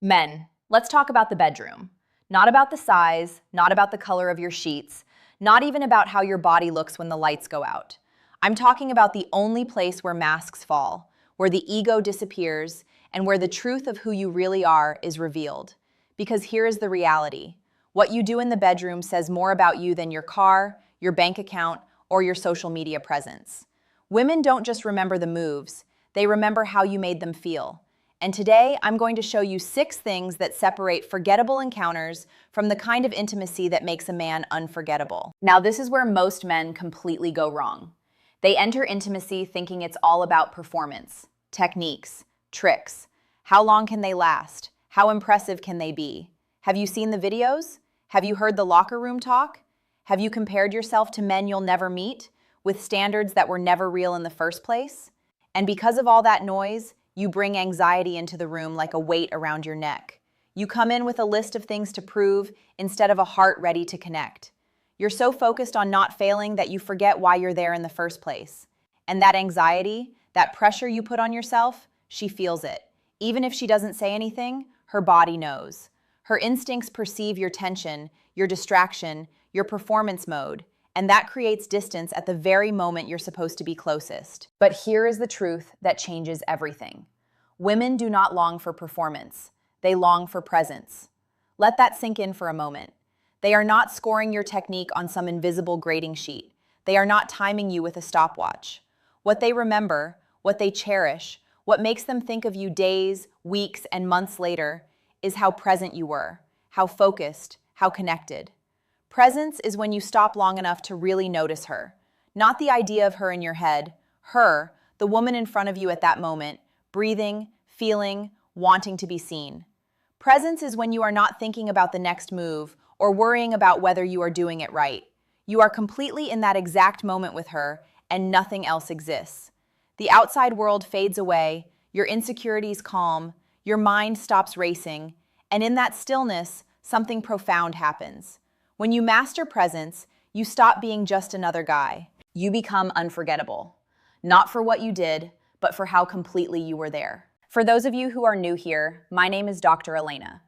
Men, let's talk about the bedroom. Not about the size, not about the color of your sheets, not even about how your body looks when the lights go out. I'm talking about the only place where masks fall, where the ego disappears, and where the truth of who you really are is revealed. Because here is the reality. What you do in the bedroom says more about you than your car, your bank account, or your social media presence. Women don't just remember the moves, they remember how you made them feel. And today, I'm going to show you 6 things that separate forgettable encounters from the kind of intimacy that makes a man unforgettable. Now, this is where most men completely go wrong. They enter intimacy thinking it's all about performance, techniques, tricks. How long can they last? How impressive can they be? Have you seen the videos? Have you heard the locker room talk? Have you compared yourself to men you'll never meet, with standards that were never real in the first place? And because of all that noise, you bring anxiety into the room like a weight around your neck. You come in with a list of things to prove instead of a heart ready to connect. You're so focused on not failing that you forget why you're there in the first place. And that anxiety, that pressure you put on yourself, she feels it. Even if she doesn't say anything, her body knows. Her instincts perceive your tension, your distraction, your performance mode, and that creates distance at the very moment you're supposed to be closest. But here is the truth that changes everything. Women do not long for performance. They long for presence. Let that sink in for a moment. They are not scoring your technique on some invisible grading sheet. They are not timing you with a stopwatch. What they remember, what they cherish, what makes them think of you days, weeks, and months later is how present you were, how focused, how connected. Presence is when you stop long enough to really notice her. Not the idea of her in your head. Her, the woman in front of you at that moment, breathing, feeling, wanting to be seen. Presence is when you are not thinking about the next move or worrying about whether you are doing it right. You are completely in that exact moment with her, and nothing else exists. The outside world fades away, your insecurities calm, your mind stops racing, and in that stillness, something profound happens. When you master presence, you stop being just another guy. You become unforgettable. Not for what you did, but for how completely you were there. For those of you who are new here, my name is Dr. Elena.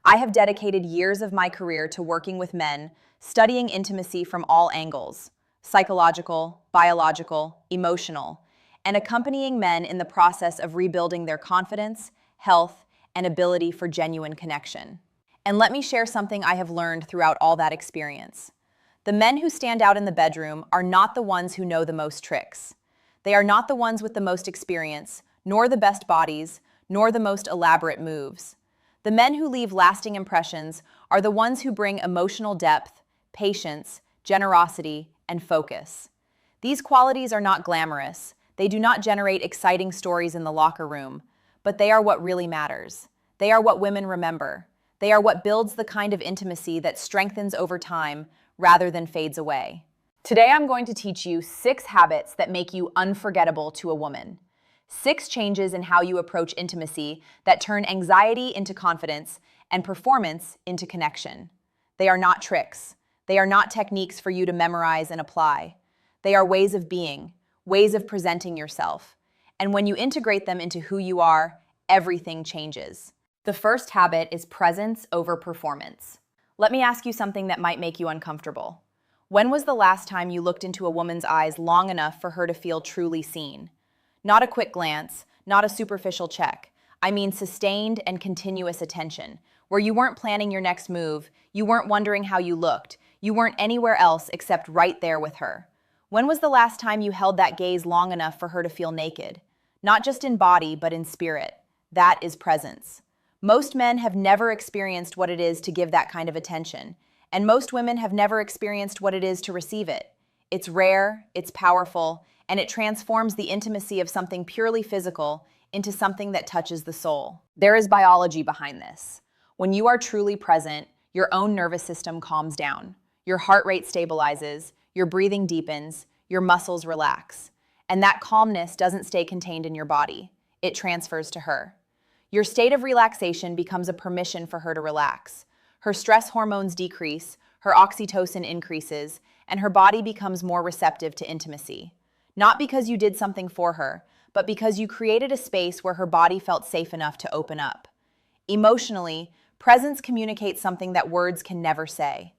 I have dedicated years of my career to working with men, studying intimacy from all angles, psychological, biological, emotional, and accompanying men in the process of rebuilding their confidence, health, and ability for genuine connection. And let me share something I have learned throughout all that experience. The men who stand out in the bedroom are not the ones who know the most tricks. They are not the ones with the most experience, nor the best bodies, nor the most elaborate moves. The men who leave lasting impressions are the ones who bring emotional depth, patience, generosity, and focus. These qualities are not glamorous. They do not generate exciting stories in the locker room, but they are what really matters. They are what women remember. They are what builds the kind of intimacy that strengthens over time rather than fades away. Today, I'm going to teach you 6 habits that make you unforgettable to a woman. 6 changes in how you approach intimacy that turn anxiety into confidence and performance into connection. They are not tricks. They are not techniques for you to memorize and apply. They are ways of being, ways of presenting yourself. And when you integrate them into who you are, everything changes. The first habit is presence over performance. Let me ask you something that might make you uncomfortable. When was the last time you looked into a woman's eyes long enough for her to feel truly seen? Not a quick glance, not a superficial check. I mean sustained and continuous attention, where you weren't planning your next move, you weren't wondering how you looked, you weren't anywhere else except right there with her. When was the last time you held that gaze long enough for her to feel naked? Not just in body, but in spirit. That is presence. Most men have never experienced what it is to give that kind of attention, and most women have never experienced what it is to receive it. It's rare, it's powerful, and it transforms the intimacy of something purely physical into something that touches the soul. There is biology behind this. When you are truly present, your own nervous system calms down, your heart rate stabilizes, your breathing deepens, your muscles relax. And that calmness doesn't stay contained in your body. It transfers to her. Your state of relaxation becomes a permission for her to relax. Her stress hormones decrease, her oxytocin increases, and her body becomes more receptive to intimacy. Not because you did something for her, but because you created a space where her body felt safe enough to open up. Emotionally, presence communicates something that words can never say.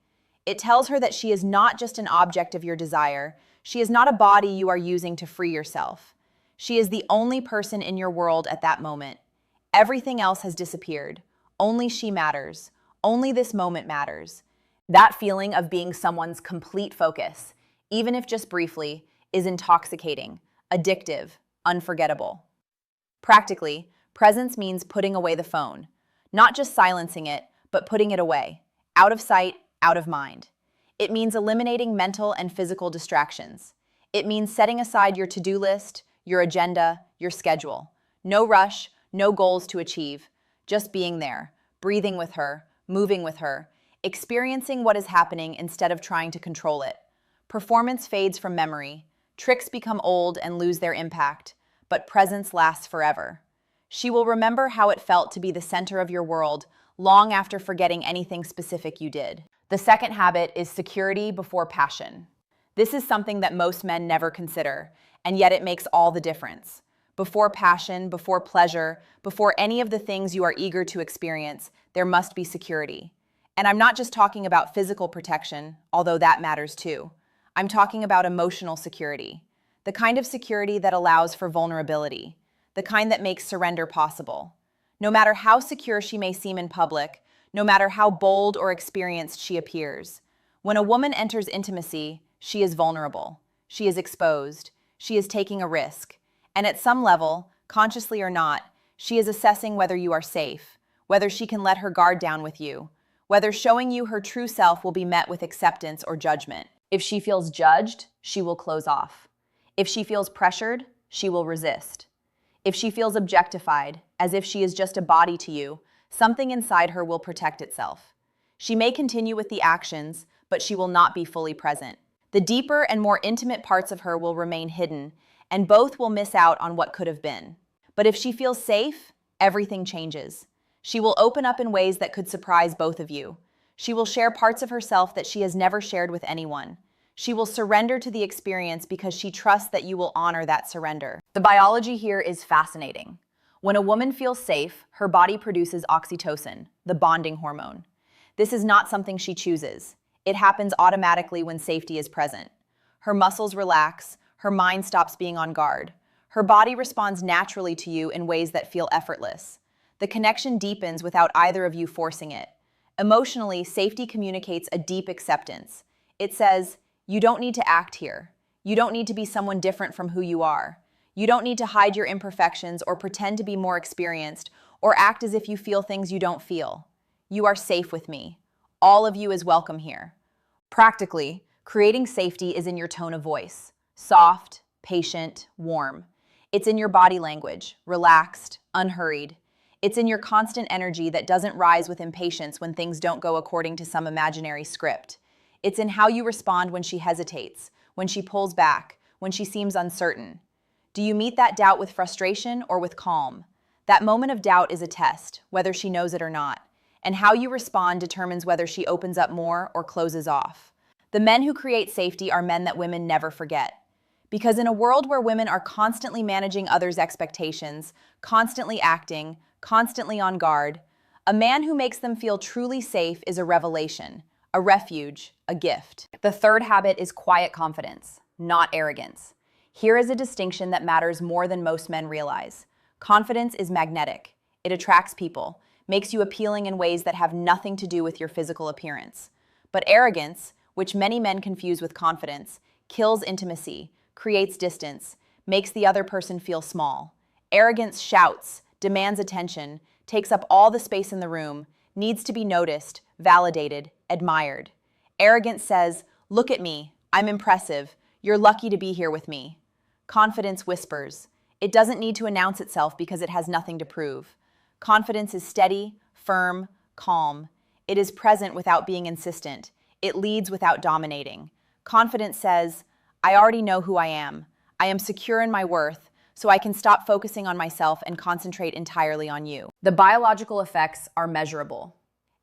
It tells her that she is not just an object of your desire. She is not a body you are using to free yourself. She is the only person in your world at that moment. Everything else has disappeared. Only she matters. Only this moment matters. That feeling of being someone's complete focus, even if just briefly, is intoxicating, addictive, unforgettable. Practically, presence means putting away the phone. Not just silencing it, but putting it away. Out of sight, out of mind. It means eliminating mental and physical distractions. It means setting aside your to-do list, your agenda, your schedule. No rush, no goals to achieve. Just being there, breathing with her, moving with her, experiencing what is happening instead of trying to control it. Performance fades from memory. Tricks become old and lose their impact, but presence lasts forever. She will remember how it felt to be the center of your world long after forgetting anything specific you did. The second habit is security before passion. This is something that most men never consider, and yet it makes all the difference. Before passion, before pleasure, before any of the things you are eager to experience, there must be security. And I'm not just talking about physical protection, although that matters too. I'm talking about emotional security. The kind of security that allows for vulnerability. The kind that makes surrender possible. No matter how secure she may seem in public, no matter how bold or experienced she appears, when a woman enters intimacy, she is vulnerable. She is exposed. She is taking a risk. And at some level, consciously or not, she is assessing whether you are safe, whether she can let her guard down with you, whether showing you her true self will be met with acceptance or judgment. If she feels judged, she will close off. If she feels pressured, she will resist. If she feels objectified, as if she is just a body to you, something inside her will protect itself. She may continue with the actions, but she will not be fully present. The deeper and more intimate parts of her will remain hidden, and both will miss out on what could have been. But if she feels safe, everything changes. She will open up in ways that could surprise both of you. She will share parts of herself that she has never shared with anyone. She will surrender to the experience because she trusts that you will honor that surrender. The biology here is fascinating. When a woman feels safe, her body produces oxytocin, the bonding hormone. This is not something she chooses. It happens automatically when safety is present. Her muscles relax, her mind stops being on guard. Her body responds naturally to you in ways that feel effortless. The connection deepens without either of you forcing it. Emotionally, safety communicates a deep acceptance. It says, you don't need to act here. You don't need to be someone different from who you are. You don't need to hide your imperfections or pretend to be more experienced or act as if you feel things you don't feel. You are safe with me. All of you is welcome here. Practically, creating safety is in your tone of voice. Soft, patient, warm. It's in your body language, relaxed, unhurried. It's in your constant energy that doesn't rise with impatience when things don't go according to some imaginary script. It's in how you respond when she hesitates, when she pulls back, when she seems uncertain. Do you meet that doubt with frustration or with calm? That moment of doubt is a test, whether she knows it or not, and how you respond determines whether she opens up more or closes off. The men who create safety are men that women never forget. Because in a world where women are constantly managing others' expectations, constantly acting, constantly on guard, a man who makes them feel truly safe is a revelation, a refuge, a gift. The third habit is quiet confidence, not arrogance. Here is a distinction that matters more than most men realize. Confidence is magnetic. It attracts people, makes you appealing in ways that have nothing to do with your physical appearance. But arrogance, which many men confuse with confidence, kills intimacy, creates distance, makes the other person feel small. Arrogance shouts, demands attention, takes up all the space in the room, needs to be noticed, validated, admired. Arrogance says, look at me, I'm impressive, you're lucky to be here with me. Confidence whispers. It doesn't need to announce itself because it has nothing to prove. Confidence is steady, firm, calm. It is present without being insistent. It leads without dominating. Confidence says, I already know who I am. I am secure in my worth, so I can stop focusing on myself and concentrate entirely on you. The biological effects are measurable.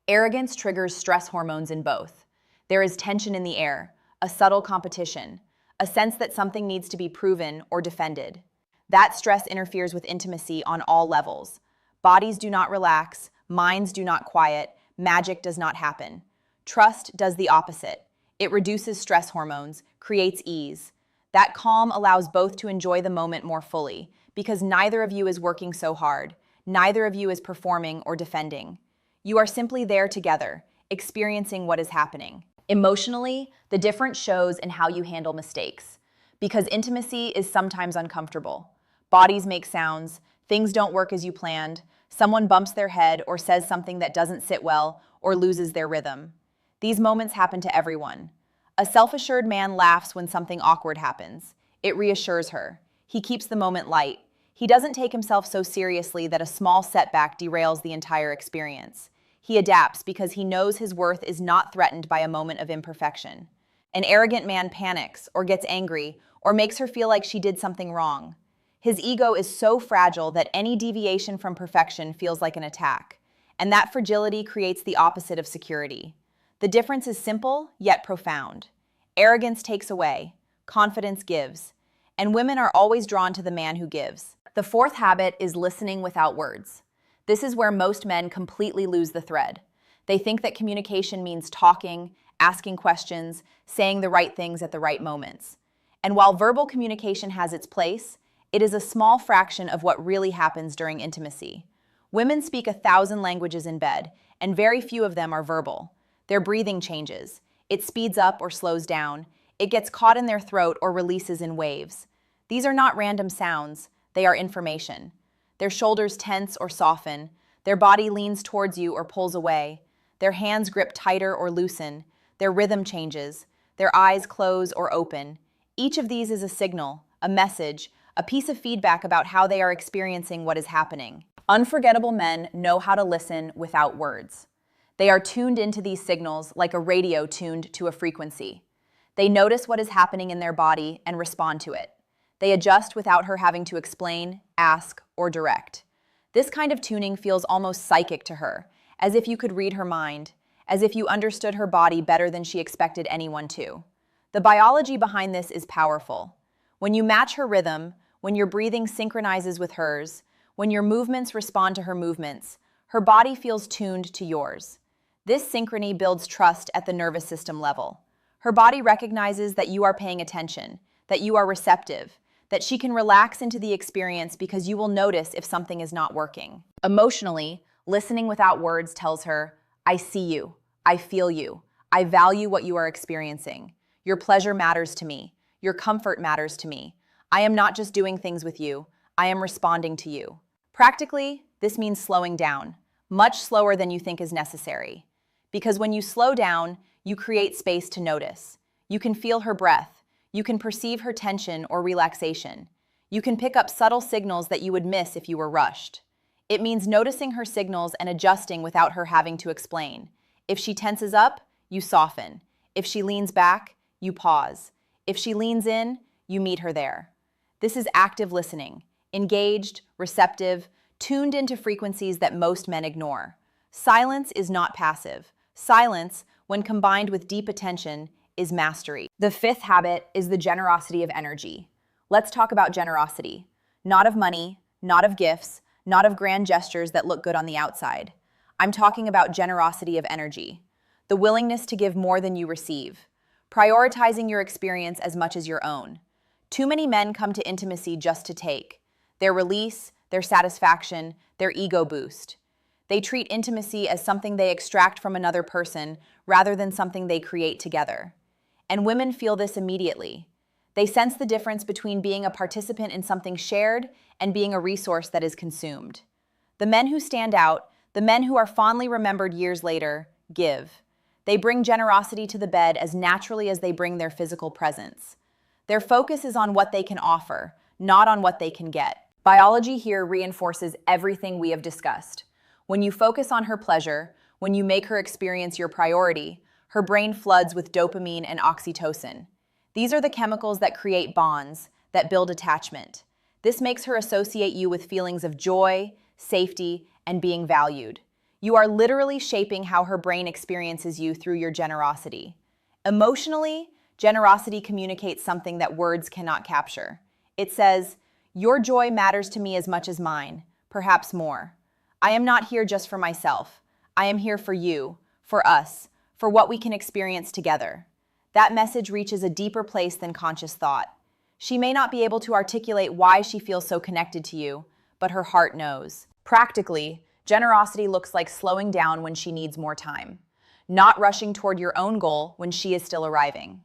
Arrogance triggers stress hormones in both. There is tension in the air, a subtle competition, a sense that something needs to be proven or defended. That stress interferes with intimacy on all levels. Bodies do not relax, Minds do not quiet. Magic does not happen. Trust does the opposite. It reduces stress hormones, creates ease. That calm allows both to enjoy the moment more fully, because neither of you is working so hard. Neither of you is performing or defending. You are simply there together, experiencing what is happening. Emotionally, the difference shows in how you handle mistakes. Because intimacy is sometimes uncomfortable. Bodies make sounds, things don't work as you planned, someone bumps their head or says something that doesn't sit well or loses their rhythm. These moments happen to everyone. A self-assured man laughs when something awkward happens. It reassures her. He keeps the moment light. He doesn't take himself so seriously that a small setback derails the entire experience. He adapts because he knows his worth is not threatened by a moment of imperfection. An arrogant man panics or gets angry or makes her feel like she did something wrong. His ego is so fragile that any deviation from perfection feels like an attack, and that fragility creates the opposite of security. The difference is simple, yet profound. Arrogance takes away, confidence gives, and women are always drawn to the man who gives. The fourth habit is listening without words. This is where most men completely lose the thread. They think that communication means talking, asking questions, saying the right things at the right moments. And while verbal communication has its place, it is a small fraction of what really happens during intimacy. Women speak 1,000 languages in bed, and very few of them are verbal. Their breathing changes. It speeds up or slows down. It gets caught in their throat or releases in waves. These are not random sounds. They are information. Their shoulders tense or soften. Their body leans towards you or pulls away. Their hands grip tighter or loosen. Their rhythm changes. Their eyes close or open. Each of these is a signal, a message, a piece of feedback about how they are experiencing what is happening. Unforgettable men know how to listen without words. They are tuned into these signals like a radio tuned to a frequency. They notice what is happening in their body and respond to it. They adjust without her having to explain, ask, or direct. This kind of tuning feels almost psychic to her, as if you could read her mind, as if you understood her body better than she expected anyone to. The biology behind this is powerful. When you match her rhythm, when your breathing synchronizes with hers, when your movements respond to her movements, her body feels tuned to yours. This synchrony builds trust at the nervous system level. Her body recognizes that you are paying attention, that you are receptive, that she can relax into the experience because you will notice if something is not working. Emotionally, listening without words tells her, I see you, I feel you, I value what you are experiencing. Your pleasure matters to me. Your comfort matters to me. I am not just doing things with you, I am responding to you. Practically, this means slowing down, much slower than you think is necessary. Because when you slow down, you create space to notice. You can feel her breath. You can perceive her tension or relaxation. You can pick up subtle signals that you would miss if you were rushed. It means noticing her signals and adjusting without her having to explain. If she tenses up, you soften. If she leans back, you pause. If she leans in, you meet her there. This is active listening, engaged, receptive, tuned into frequencies that most men ignore. Silence is not passive. Silence, when combined with deep attention, is mastery. The fifth habit is the generosity of energy. Let's talk about generosity. Not of money, not of gifts, not of grand gestures that look good on the outside. I'm talking about generosity of energy. The willingness to give more than you receive. Prioritizing your experience as much as your own. Too many men come to intimacy just to take. Their release, their satisfaction, their ego boost. They treat intimacy as something they extract from another person rather than something they create together. And women feel this immediately. They sense the difference between being a participant in something shared and being a resource that is consumed. The men who stand out, the men who are fondly remembered years later, give. They bring generosity to the bed as naturally as they bring their physical presence. Their focus is on what they can offer, not on what they can get. Biology here reinforces everything we have discussed. When you focus on her pleasure, when you make her experience your priority, her brain floods with dopamine and oxytocin. These are the chemicals that create bonds, that build attachment. This makes her associate you with feelings of joy, safety, and being valued. You are literally shaping how her brain experiences you through your generosity. Emotionally, generosity communicates something that words cannot capture. It says, your joy matters to me as much as mine, perhaps more. I am not here just for myself. I am here for you, for us, for what we can experience together. That message reaches a deeper place than conscious thought. She may not be able to articulate why she feels so connected to you, but her heart knows. Practically, generosity looks like slowing down when she needs more time, not rushing toward your own goal when she is still arriving.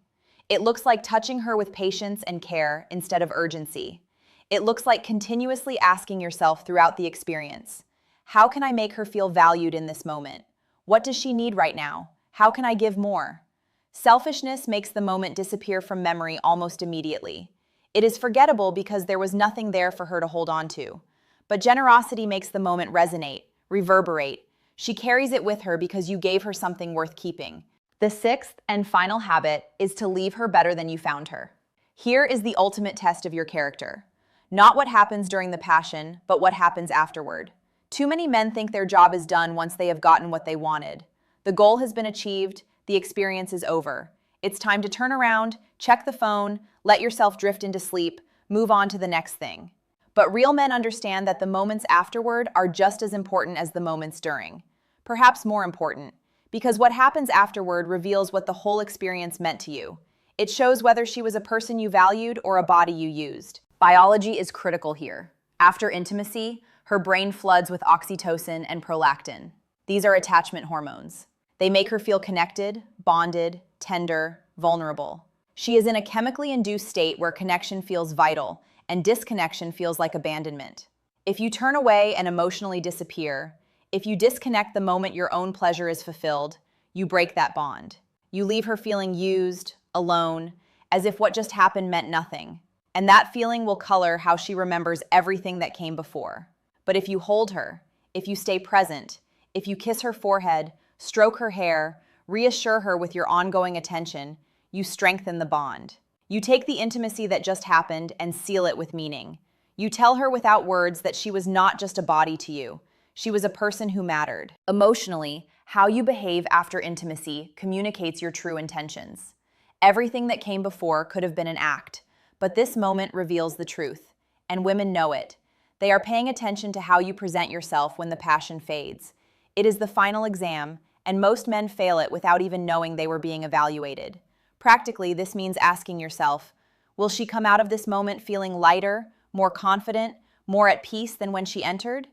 It looks like touching her with patience and care instead of urgency. It looks like continuously asking yourself throughout the experience, how can I make her feel valued in this moment? What does she need right now? How can I give more? Selfishness makes the moment disappear from memory almost immediately. It is forgettable because there was nothing there for her to hold on to. But generosity makes the moment resonate, reverberate. She carries it with her because you gave her something worth keeping. The sixth and final habit is to leave her better than you found her. Here is the ultimate test of your character. Not what happens during the passion, but what happens afterward. Too many men think their job is done once they have gotten what they wanted. The goal has been achieved, the experience is over. It's time to turn around, check the phone, let yourself drift into sleep, move on to the next thing. But real men understand that the moments afterward are just as important as the moments during. Perhaps more important, because what happens afterward reveals what the whole experience meant to you. It shows whether she was a person you valued or a body you used. Biology is critical here. After intimacy, her brain floods with oxytocin and prolactin. These are attachment hormones. They make her feel connected, bonded, tender, vulnerable. She is in a chemically induced state where connection feels vital and disconnection feels like abandonment. If you turn away and emotionally disappear, if you disconnect the moment your own pleasure is fulfilled, you break that bond. You leave her feeling used, alone, as if what just happened meant nothing. And that feeling will color how she remembers everything that came before. But if you hold her, if you stay present, if you kiss her forehead, stroke her hair, reassure her with your ongoing attention, you strengthen the bond. You take the intimacy that just happened and seal it with meaning. You tell her without words that she was not just a body to you. She was a person who mattered. Emotionally, how you behave after intimacy communicates your true intentions. Everything that came before could have been an act, but this moment reveals the truth, and women know it. They are paying attention to how you present yourself when the passion fades. It is the final exam, and most men fail it without even knowing they were being evaluated. Practically, this means asking yourself, will she come out of this moment feeling lighter, more confident, more at peace than when she entered?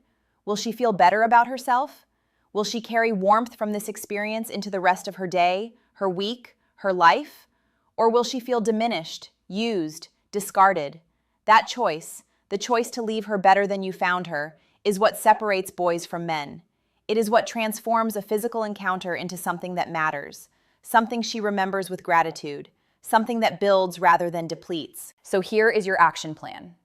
Will she feel better about herself? Will she carry warmth from this experience into the rest of her day, her week, her life? Or will she feel diminished, used, discarded? That choice, the choice to leave her better than you found her, is what separates boys from men. It is what transforms a physical encounter into something that matters, something she remembers with gratitude, something that builds rather than depletes. So here is your action plan.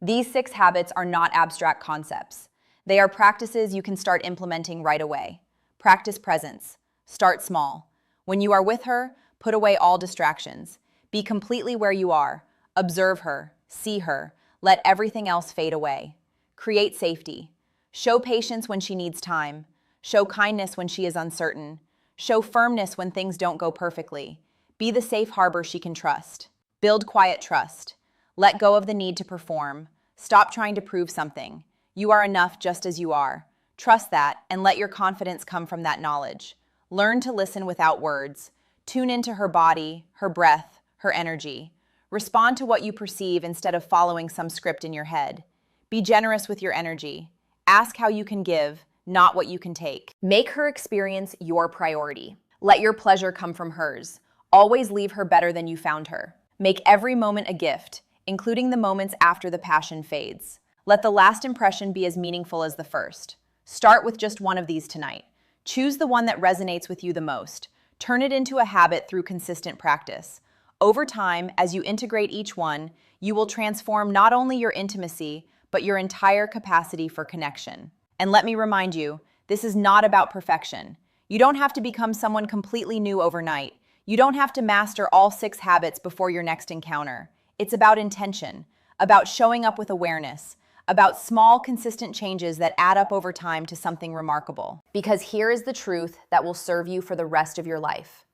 These 6 habits are not abstract concepts. They are practices you can start implementing right away. Practice presence. Start small. When you are with her, put away all distractions. Be completely where you are. Observe her. See her. Let everything else fade away. Create safety. Show patience when she needs time. Show kindness when she is uncertain. Show firmness when things don't go perfectly. Be the safe harbor she can trust. Build quiet trust. Let go of the need to perform. Stop trying to prove something. You are enough just as you are. Trust that and let your confidence come from that knowledge. Learn to listen without words. Tune into her body, her breath, her energy. Respond to what you perceive instead of following some script in your head. Be generous with your energy. Ask how you can give, not what you can take. Make her experience your priority. Let your pleasure come from hers. Always leave her better than you found her. Make every moment a gift, including the moments after the passion fades. Let the last impression be as meaningful as the first. Start with just one of these tonight. Choose the one that resonates with you the most. Turn it into a habit through consistent practice. Over time, as you integrate each one, you will transform not only your intimacy, but your entire capacity for connection. And let me remind you, this is not about perfection. You don't have to become someone completely new overnight. You don't have to master all 6 habits before your next encounter. It's about intention, about showing up with awareness, about small, consistent changes that add up over time to something remarkable. Because here is the truth that will serve you for the rest of your life.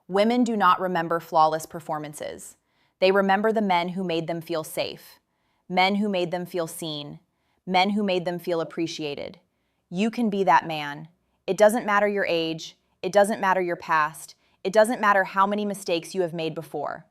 Women do not remember flawless performances. They remember the men who made them feel safe, men who made them feel seen, men who made them feel appreciated. You can be that man. It doesn't matter your age. It doesn't matter your past. It doesn't matter how many mistakes you have made before.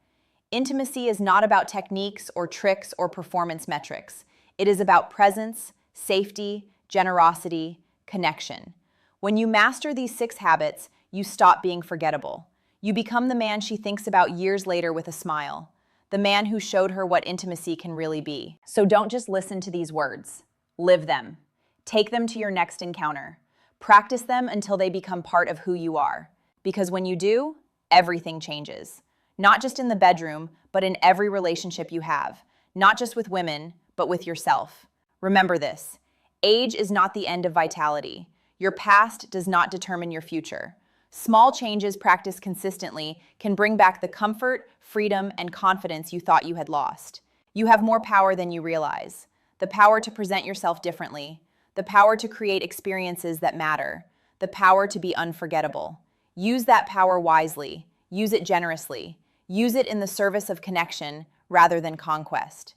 Intimacy is not about techniques or tricks or performance metrics. It is about presence, safety, generosity, connection. When you master these 6 habits, you stop being forgettable. You become the man she thinks about years later with a smile, the man who showed her what intimacy can really be. So don't just listen to these words. Live them. Take them to your next encounter. Practice them until they become part of who you are. Because when you do, everything changes. Not just in the bedroom, but in every relationship you have. Not just with women, but with yourself. Remember this. Age is not the end of vitality. Your past does not determine your future. Small changes practiced consistently can bring back the comfort, freedom, and confidence you thought you had lost. You have more power than you realize. The power to present yourself differently. The power to create experiences that matter. The power to be unforgettable. Use that power wisely. Use it generously. Use it in the service of connection rather than conquest.